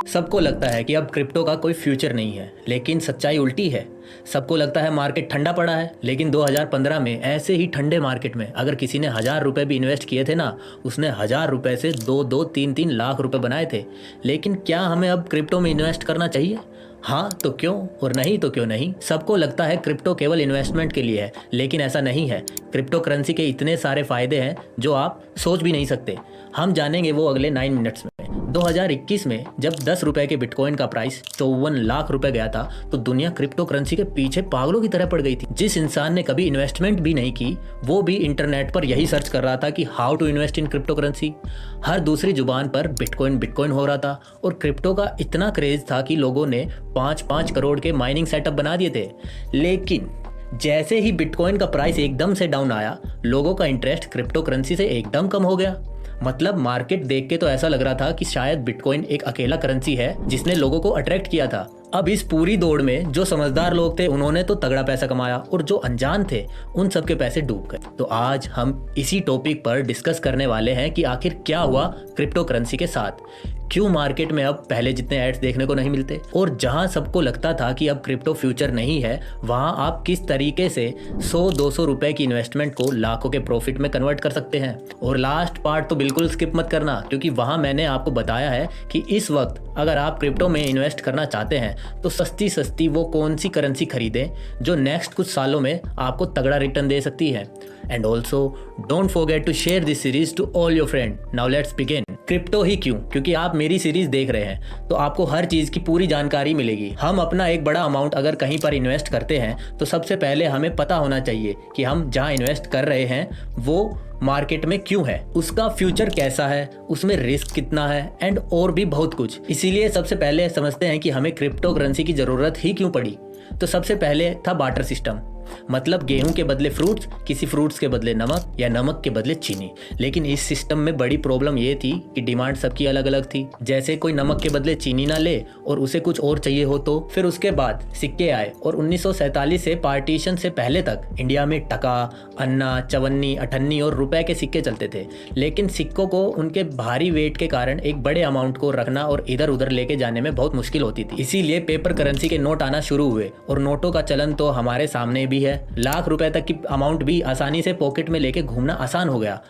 सबको लगता है कि अब क्रिप्टो का कोई फ्यूचर नहीं है, लेकिन सच्चाई उल्टी है। सबको लगता है मार्केट ठंडा पड़ा है, लेकिन 2015 में ऐसे ही ठंडे मार्केट में अगर किसी ने 1,000 रुपये भी इन्वेस्ट किए थे ना, उसने 1,000 रुपये से 2-3 लाख रुपए बनाए थे। लेकिन क्या हमें अब क्रिप्टो में इन्वेस्ट करना चाहिए? हाँ तो क्यों, और नहीं तो क्यों नहीं। सबको लगता है क्रिप्टो केवल इन्वेस्टमेंट के लिए है, लेकिन ऐसा नहीं है। क्रिप्टो करेंसी के इतने सारे फायदे हैं जो आप सोच भी नहीं सकते। हम जानेंगे वो अगले 9 मिनट्स में। 2021 में जब 10 रुपए के बिटकॉइन का प्राइस 54 लाख रुपए गया था, तो दुनिया क्रिप्टो करेंसी के पीछे पागलों की तरह पड़ गई थी। जिस इंसान ने कभी इन्वेस्टमेंट भी नहीं की, वो भी इंटरनेट पर यही सर्च कर रहा था कि how to invest in crypto currency. हर दूसरी जुबान पर बिटकॉइन बिटकॉइन हो रहा था, और क्रिप्टो का इतना क्रेज था कि लोगों ने 5-5 करोड़ के माइनिंग सेटअप बना दिए थे। लेकिन जैसे ही बिटकॉइन का प्राइस एकदम से डाउन आया, लोगों का इंटरेस्ट क्रिप्टो करेंसी से एकदम कम हो गया। मतलब मार्केट देख के तो ऐसा लग रहा था कि शायद बिटकॉइन एक अकेला करेंसी है जिसने लोगों को अट्रैक्ट किया था। अब इस पूरी दौड़ में जो समझदार लोग थे उन्होंने तो तगड़ा पैसा कमाया, और जो अनजान थे उन सबके पैसे डूब गए। तो आज हम इसी टॉपिक पर डिस्कस करने वाले हैं कि आखिर क्या हुआ क्रिप्टो करेंसी के साथ, क्यों मार्केट में अब पहले जितने एड्स देखने को नहीं मिलते, और जहां सबको लगता था कि अब क्रिप्टो फ्यूचर नहीं है, वहां आप किस तरीके से 100-200 रुपए की इन्वेस्टमेंट को लाखों के प्रॉफिट में कन्वर्ट कर सकते हैं। और लास्ट पार्ट तो बिल्कुल स्किप मत करना, क्योंकि वहां मैंने आपको बताया है कि इस वक्त अगर आप क्रिप्टो में इन्वेस्ट करना चाहते हैं तो सस्ती सस्ती वो कौन सी करेंसी खरीदें जो नेक्स्ट कुछ सालों में आपको तगड़ा रिटर्न दे सकती है। And also don't forget to share this series to all your friend. Now let's begin. Crypto ही क्यों? क्योंकि आप मेरी सीरीज देख रहे हैं तो आपको हर चीज की पूरी जानकारी मिलेगी। हम अपना एक बड़ा अमाउंट अगर कहीं पर इन्वेस्ट करते हैं तो सबसे पहले हमें पता होना चाहिए कि हम जहां इन्वेस्ट कर रहे हैं वो मार्केट में क्यों है, उसका फ्यूचर कैसा है, उसमें रिस्क कितना है, एंड और भी बहुत कुछ। इसीलिए सबसे पहले समझते हैं कि हमें क्रिप्टो करेंसी की जरूरत ही क्यों पड़ी। तो सबसे पहले था बार्टर सिस्टम, मतलब गेहूं के बदले फ्रूट्स, किसी फ्रूट्स के बदले नमक, या नमक के बदले चीनी। लेकिन इस सिस्टम में बड़ी प्रॉब्लम ये थी कि डिमांड सबकी अलग अलग थी। जैसे कोई नमक के बदले चीनी ना ले और उसे कुछ और चाहिए हो तो। फिर उसके बाद सिक्के आए, और 1947 से पार्टीशन से पहले तक इंडिया में टका, अन्ना, चवन्नी, अठन्नी और रुपए के सिक्के चलते थे। लेकिन सिक्कों को उनके भारी वेट के कारण एक बड़े अमाउंट को रखना और इधर उधर लेके जाने में बहुत मुश्किल होती थी। इसीलिए पेपर करेंसी के नोट आना शुरू हुए, और नोटों का चलन तो हमारे सामने भी है। लाख रुपए तक की अमाउंट भी आसानी से पॉकेट में लेके घूमना आसान हो गया।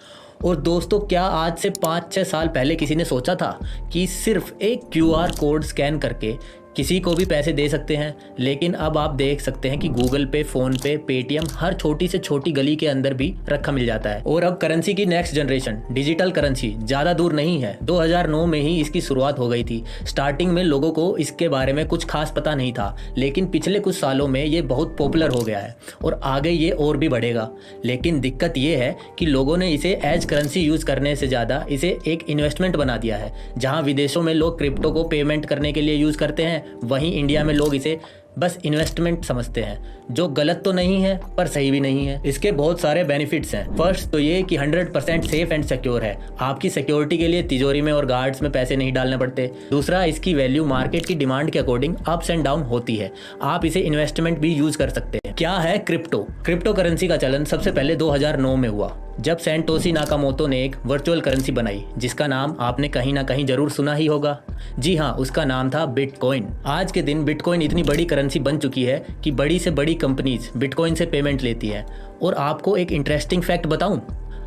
और दोस्तों, क्या आज से 5-6 साल पहले किसी ने सोचा था कि सिर्फ एक क्यूआर कोड स्कैन करके किसी को भी पैसे दे सकते हैं? लेकिन अब आप देख सकते हैं कि गूगल पे, फोन पे, पेटीएम हर छोटी से छोटी गली के अंदर भी रखा मिल जाता है। और अब करेंसी की नेक्स्ट जनरेशन डिजिटल करेंसी ज़्यादा दूर नहीं है। 2009 में ही इसकी शुरुआत हो गई थी। स्टार्टिंग में लोगों को इसके बारे में कुछ खास पता नहीं था, लेकिन पिछले कुछ सालों में ये बहुत पॉपुलर हो गया है, और आगे ये और भी बढ़ेगा। लेकिन दिक्कत ये है कि लोगों ने इसे एज करेंसी यूज़ करने से ज़्यादा इसे एक इन्वेस्टमेंट बना दिया है। जहाँ विदेशों में लोग क्रिप्टो को पेमेंट करने के लिए यूज़ करते हैं, वहीं इंडिया में लोग इसे बस इन्वेस्टमेंट समझते हैं, जो गलत तो नहीं है पर सही भी नहीं है। इसके बहुत सारे बेनिफिट्स हैं। फर्स्ट तो ये कि 100% सेफ एंड सिक्योर है। आपकी सिक्योरिटी के लिए तिजोरी में और गार्ड्स में पैसे नहीं डालने पड़ते। दूसरा, इसकी वैल्यू मार्केट की डिमांड के अकॉर्डिंग अप्स एंड डाउन होती है। आप इसे इन्वेस्टमेंट भी यूज कर सकते हैं। क्या है क्रिप्टो? क्रिप्टो करेंसी का चलन सबसे पहले 2009 में हुआ, जब सैंटोशी नाकामोटो ने एक वर्चुअल करेंसी बनाई, जिसका नाम आपने कहीं ना कहीं जरूर सुना ही होगा। जी हाँ, उसका नाम था बिटकॉइन। आज के दिन बिटकॉइन इतनी बड़ी करेंसी बन चुकी है कि बड़ी से बड़ी कंपनीज बिटकॉइन से पेमेंट लेती हैं। और आपको एक इंटरेस्टिंग फैक्ट बताऊं,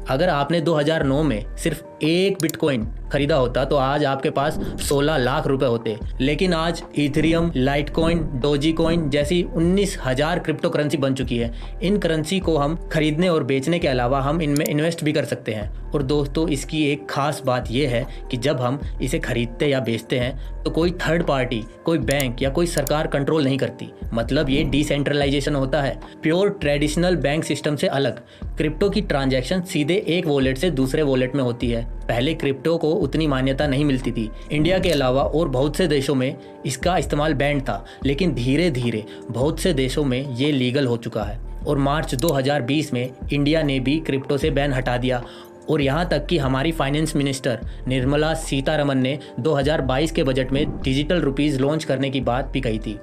अगर आपने 2009 में सिर्फ एक बिटकॉइन खरीदा होता तो आज आपके पास 16 लाख रुपए होते। लेकिन आज इथेरियम, लाइटकॉइन, डोजीकॉइन जैसी 19,000 क्रिप्टो करेंसी बन चुकी है। इन करेंसी को हम खरीदने और बेचने के अलावा हम इनमें इन्वेस्ट भी कर सकते हैं। और दोस्तों, इसकी एक खास बात यह है कि जब हम इसे खरीदते या बेचते हैं तो कोई थर्ड पार्टी, कोई बैंक या कोई सरकार कंट्रोल नहीं करती। मतलब ये डिसेंट्रलाइजेशन होता है, प्योर ट्रेडिशनल बैंक सिस्टम से अलग। क्रिप्टो की ट्रांजैक्शन सीधे एक वॉलेट से दूसरे वॉलेट में होती है। पहले क्रिप्टो को उतनी मान्यता नहीं मिलती थी। इंडिया के अलावा और बहुत से देशों में इसका इस्तेमाल बैंड था, लेकिन धीरे धीरे बहुत से देशों में ये लीगल हो चुका है। और मार्च 2020 में इंडिया ने भी क्रिप्टो से बैन हटा दिया। और यहाँ तक कि हमारी फाइनेंस मिनिस्टर निर्मला सीतारमन ने 2022 के बजट में डिजिटल रुपीस लॉन्च करने की बात भी कही थी।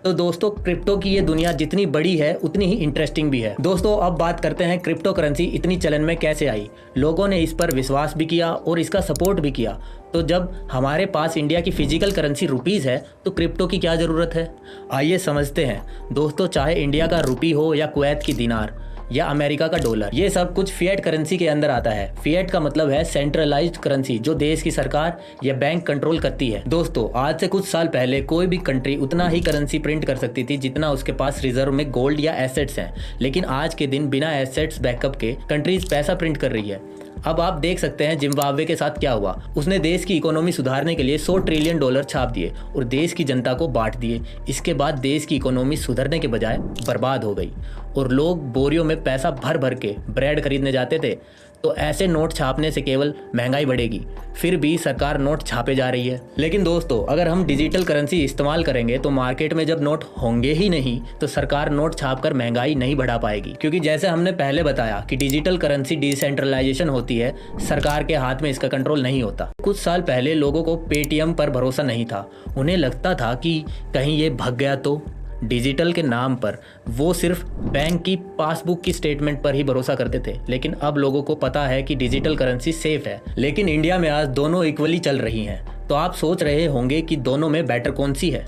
तो दोस्तों, क्रिप्टो की ये दुनिया जितनी बड़ी है उतनी ही इंटरेस्टिंग भी है। दोस्तों, अब बात करते हैं क्रिप्टो करेंसी इतनी चलन में कैसे आई। लोगों ने इस पर विश्वास भी किया और इसका सपोर्ट भी किया। तो जब हमारे पास इंडिया की फिजिकल करेंसी रुपीज़ है तो क्रिप्टो की क्या ज़रूरत है? आइए समझते हैं दोस्तों। चाहे इंडिया का रुपी हो या कुवैत की दिनार या अमेरिका का डॉलर, ये सब कुछ फिएट करेंसी के अंदर आता है। फिएट का मतलब है सेंट्रलाइज्ड करेंसी, जो देश की सरकार या बैंक कंट्रोल करती है। दोस्तों, आज से कुछ साल पहले कोई भी कंट्री उतना ही करेंसी प्रिंट कर सकती थी जितना उसके पास रिजर्व में गोल्ड या एसेट्स हैं, लेकिन आज के दिन बिना एसेट्स बैकअप के कंट्रीज पैसा प्रिंट कर रही है। अब आप देख सकते हैं जिम्बाब्वे के साथ क्या हुआ। उसने देश की इकोनॉमी सुधारने के लिए $100 ट्रिलियन छाप दिए और देश की जनता को बांट दिए। इसके बाद देश की इकोनॉमी सुधरने के बजाय बर्बाद हो गई और लोग बोरियों में पैसा भर भर के ब्रेड खरीदने जाते थे। तो ऐसे नोट छापने से केवल महंगाई बढ़ेगी। फिर भी सरकार नोट छापे जा रही है। लेकिन दोस्तों, अगर हम डिजिटल करेंसी इस्तेमाल करेंगे तो मार्केट में जब नोट होंगे ही नहीं तो सरकार नोट छापकर महंगाई नहीं बढ़ा पाएगी, क्योंकि जैसे हमने पहले बताया कि डिजिटल करेंसी डिसेंट्रलाइजेशन होती है, सरकार के हाथ में इसका कंट्रोल नहीं होता। कुछ साल पहले लोगों को पेटीएम पर भरोसा नहीं था। उन्हें लगता था कि कहीं ये भाग गया तो। डिजिटल के नाम पर वो सिर्फ बैंक की पासबुक की स्टेटमेंट पर ही भरोसा करते थे। लेकिन अब लोगों को पता है कि डिजिटल करेंसी सेफ है। लेकिन इंडिया में आज दोनों इक्वली चल रही हैं। तो आप सोच रहे होंगे कि दोनों में बेटर कौन सी है,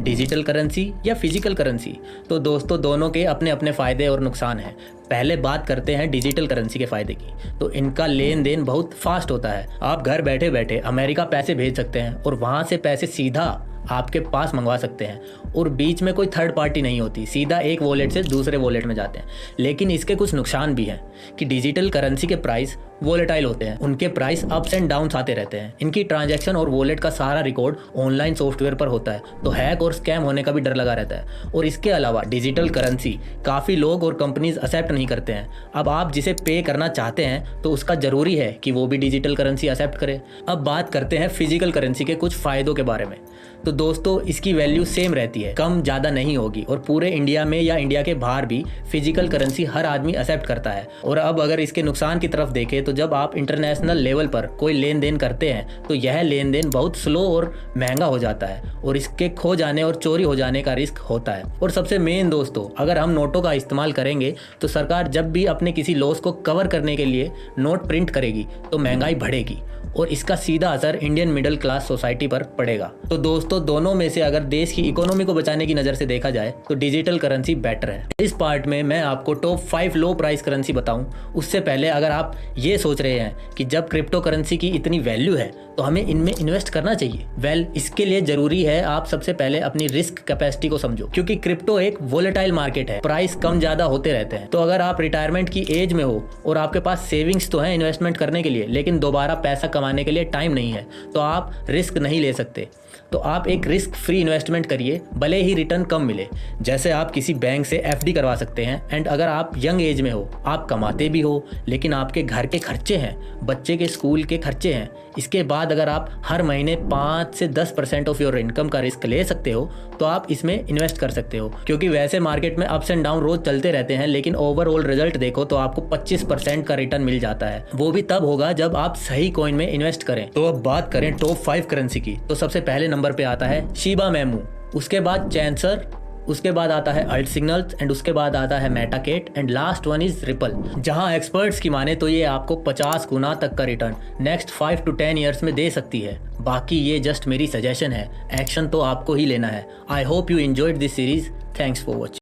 डिजिटल करेंसी या फिजिकल करेंसी? तो दोस्तों, दोनों के अपने अपने फ़ायदे और नुकसान हैं। पहले बात करते हैं डिजिटल करेंसी के फ़ायदे की। तो इनका लेन देन बहुत फास्ट होता है। आप घर बैठे बैठे अमेरिका पैसे भेज सकते हैं और वहाँ से पैसे सीधा आपके पास मंगवा सकते हैं और बीच में कोई थर्ड पार्टी नहीं होती, सीधा एक वॉलेट से दूसरे वॉलेट में जाते हैं। लेकिन इसके कुछ नुकसान भी हैं कि डिजिटल करेंसी के प्राइस वोलेटाइल होते हैं, उनके प्राइस अप्स एंड डाउन्स आते रहते हैं। इनकी ट्रांजैक्शन और वॉलेट का सारा रिकॉर्ड ऑनलाइन सॉफ्टवेयर पर होता है, तो हैक और स्कैम होने का भी डर लगा रहता है। और इसके अलावा डिजिटल करेंसी काफ़ी लोग और कंपनीज एक्सेप्ट नहीं करते हैं। अब आप जिसे पे करना चाहते हैं तो उसका ज़रूरी है कि वो भी डिजिटल करेंसी एक्सेप्ट करे। अब बात करते हैं फिजिकल करेंसी के कुछ फ़ायदों के बारे में। तो दोस्तों, इसकी वैल्यू सेम रहती है, कम ज़्यादा नहीं होगी और पूरे इंडिया में या इंडिया के बाहर भी फिजिकल करेंसी हर आदमी एक्सेप्ट करता है। और अब अगर इसके नुकसान की तरफ देखें तो जब आप इंटरनेशनल लेवल पर कोई लेन देन करते हैं तो यह लेन देन बहुत स्लो और महंगा हो जाता है और इसके खो जाने और चोरी हो जाने का रिस्क होता है। और सबसे मेन दोस्तों, अगर हम नोटों का इस्तेमाल करेंगे तो सरकार जब भी अपने किसी लॉस को कवर करने के लिए नोट प्रिंट करेगी तो महंगाई बढ़ेगी और इसका सीधा असर इंडियन मिडिल क्लास सोसाइटी पर पड़ेगा। तो दोस्तों, दोनों में से अगर देश की इकोनॉमी को बचाने की नज़र से देखा जाए तो डिजिटल करेंसी बेटर है। इस पार्ट में मैं आपको टॉप 5 लो प्राइस करेंसी बताऊं, उससे पहले अगर आप ये सोच रहे हैं कि जब क्रिप्टो करेंसी की इतनी वैल्यू है तो हमें इनमें इन्वेस्ट करना चाहिए, इसके लिए ज़रूरी है आप सबसे पहले अपनी रिस्क कैपेसिटी को समझो, क्योंकि क्रिप्टो एक वोलेटाइल मार्केट है, प्राइस कम ज़्यादा होते रहते हैं। तो अगर आप रिटायरमेंट की एज में हो और आपके पास सेविंग्स तो है इन्वेस्टमेंट करने के लिए, लेकिन दोबारा पैसा कमाने के लिए टाइम नहीं है, तो आप रिस्क नहीं ले सकते। तो आप एक रिस्क फ्री इन्वेस्टमेंट करिए, भले ही रिटर्न कम मिले। जैसे आप किसी बैंक से एफडी करवा सकते हैं। एंड अगर आप यंग एज में हो, आप कमाते भी हो, लेकिन आपके घर के खर्चे हैं, बच्चे के स्कूल के खर्चे हैं, इसके बाद अगर आप हर महीने 5 से 10% ऑफ योर इनकम का रिस्क ले सकते हो तो आप इसमें इन्वेस्ट कर सकते हो। क्योंकि वैसे मार्केट में अप्स एंड डाउन रोज चलते रहते हैं, लेकिन ओवरऑल रिजल्ट देखो तो आपको 25% का रिटर्न मिल जाता है। वो भी तब होगा जब आप सही कॉइन में इन्वेस्ट करें। तो अब बात करें टॉप 5 करेंसी की, तो सबसे पहले नंबर पे आता है शिबा मेमू, उसके बाद चैंसर, उसके बाद आता है अल्ट सिग्नल्स एंड उसके बाद आता है मेटाकेट and last one is ripple. जहां एक्सपर्ट्स की माने तो ये आपको 50 गुना तक का रिटर्न नेक्स्ट 5 to 10 ईयर्स में दे सकती है। बाकी ये जस्ट मेरी सजेशन है, एक्शन तो आपको ही लेना है। I hope you enjoyed this series. Thanks for watching.